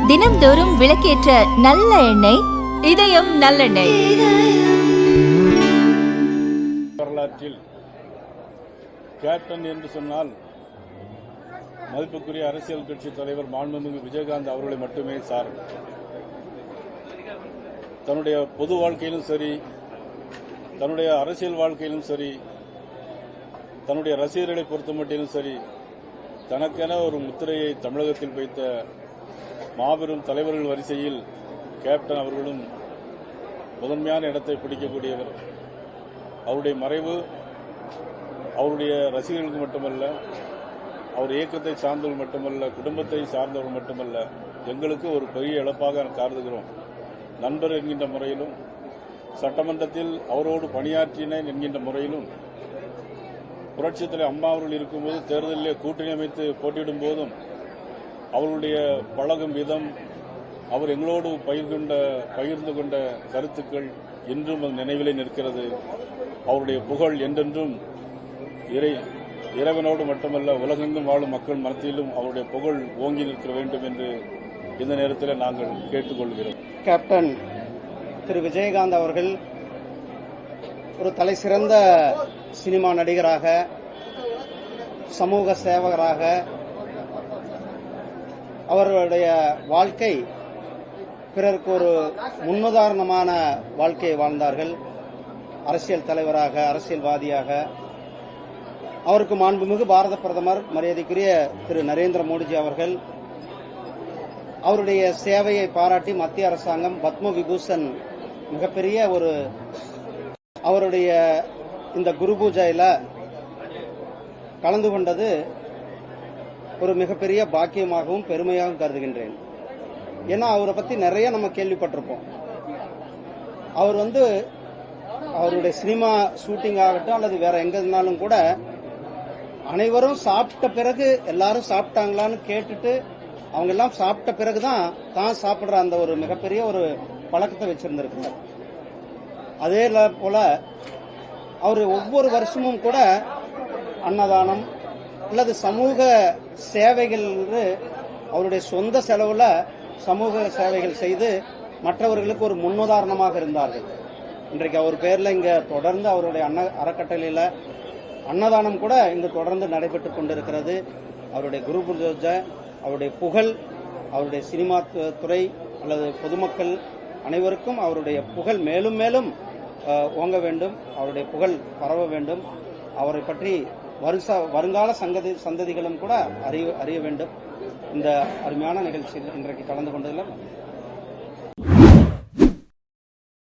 தினம்தோறும் விளக்கேற்ற நல்ல எண்ணெய் இதயம் நல்லெண்ணெய். வரலாற்றில் கேப்டன் என்று சொன்னால் மதிப்புக்குரிய அரசியல் கட்சி தலைவர் மாண்புமிகு விஜயகாந்த் அவர்களை மட்டுமே சாரும். தன்னுடைய பொது வாழ்க்கையிலும் சரி, தன்னுடைய அரசியல் வாழ்க்கையிலும் சரி, தன்னுடைய ரசிகர்களை பொறுத்தமட்டிலும் சரி, தனக்கென ஒரு முத்திரையை தமிழகத்தில் வைத்த மாபெரும் தலைவர்கள் வரிசையில் கேப்டன் அவர்களும் முதன்மையான இடத்தை பிடிக்கக்கூடியவர். அவருடைய மறைவு அவருடைய ரசிகர்களுக்கு மட்டுமல்ல, அவர் இயக்கத்தை சார்ந்தவர்கள் மட்டுமல்ல, குடும்பத்தை சார்ந்தவர்கள் மட்டுமல்ல, எங்களுக்கு ஒரு பெரிய இழப்பாக கருதுகிறோம். நண்பர் என்கின்ற முறையிலும், சட்டமன்றத்தில் அவரோடு பணியாற்றினேன் என்கின்ற முறையிலும், புரட்சித் தலைவர் அம்மா அவர்கள் இருக்கும்போது தேர்தலிலே கூட்டணி அமைத்து போட்டியிடும் போதும் அவருடைய பழகும் விதம், அவர் எங்களோடு பகிர்ந்து கொண்ட கருத்துக்கள் இன்றும் அது நினைவிலே நிற்கிறது. அவருடைய புகழ் என்றென்றும் இறைவனோடு மட்டுமல்ல, உலகெங்கும் வாழும் மக்கள் மத்தியிலும் அவருடைய புகழ் ஓங்கி நிற்க வேண்டும் என்று இந்த நேரத்தில் நாங்கள் கேட்டுக்கொள்கிறோம். கேப்டன் திரு விஜயகாந்த் அவர்கள் ஒரு தலை சிறந்த சினிமா நடிகராக, சமூக சேவகராக, அவர்களுடைய வாழ்க்கை பிறருக்கு ஒரு முன்னுதாரணமான வாழ்க்கையை வாழ்ந்தார்கள். அரசியல் தலைவராக, அரசியல்வாதியாக அவருக்கு மாண்புமிகு பாரத பிரதமர் மரியாதைக்குரிய திரு நரேந்திர மோடிஜி அவர்கள் அவருடைய சேவையை பாராட்டி மத்திய அரசாங்கம் பத்ம விபூஷன் மிகப்பெரிய ஒரு அவருடைய இந்த குரு பூஜையில கலந்து கொண்டது ஒரு மிகப்பெரிய பாக்கியமாகவும் பெருமையாகவும் கருதுகின்றேன். ஏன்னா அவரை பத்தி நிறைய நம்ம கேள்விப்பட்டிருப்போம். அவர் அவருடைய சினிமா ஷூட்டிங் ஆகட்டும் அல்லது வேற எங்க இருந்தாலும் கூட அனைவரும் சாப்பிட்ட பிறகு எல்லாரும் சாப்பிட்டாங்களான்னு கேட்டுட்டு அவங்க எல்லாம் சாப்பிட்ட பிறகுதான் தான் சாப்பிடுற அந்த ஒரு மிகப்பெரிய ஒரு பழக்கத்தை வச்சிருந்திருக்கிறார். அதே போல அவர் ஒவ்வொரு வருஷமும் கூட அன்னதானம் அல்லது சமூக சேவைகள் அவருடைய சொந்த செலவுல சமூக சேவைகள் செய்து மற்றவர்களுக்கு ஒரு முன்னுதாரணமாக இருந்தார்கள். இன்றைக்கு அவர் பேர்ல இங்க தொடர்ந்து அவருடைய அறக்கட்டளையில அன்னதானம் கூட இங்கு தொடர்ந்து நடைபெற்றுக் கொண்டிருக்கிறது. அவருடைய குரு பூஜை, அவருடைய புகழ், அவருடைய சினிமா துறை அல்லது பொதுமக்கள் அனைவருக்கும் அவருடைய புகழ் மேலும் மேலும் ஓங்க வேண்டும், அவருடைய புகழ் பரவ வேண்டும். அவரை பற்றி வருங்கால சந்ததிகளும் கூட அறிய வேண்டும். இந்த அருமையான நிகழ்ச்சியில் இன்றைக்கு கலந்து கொண்டதில்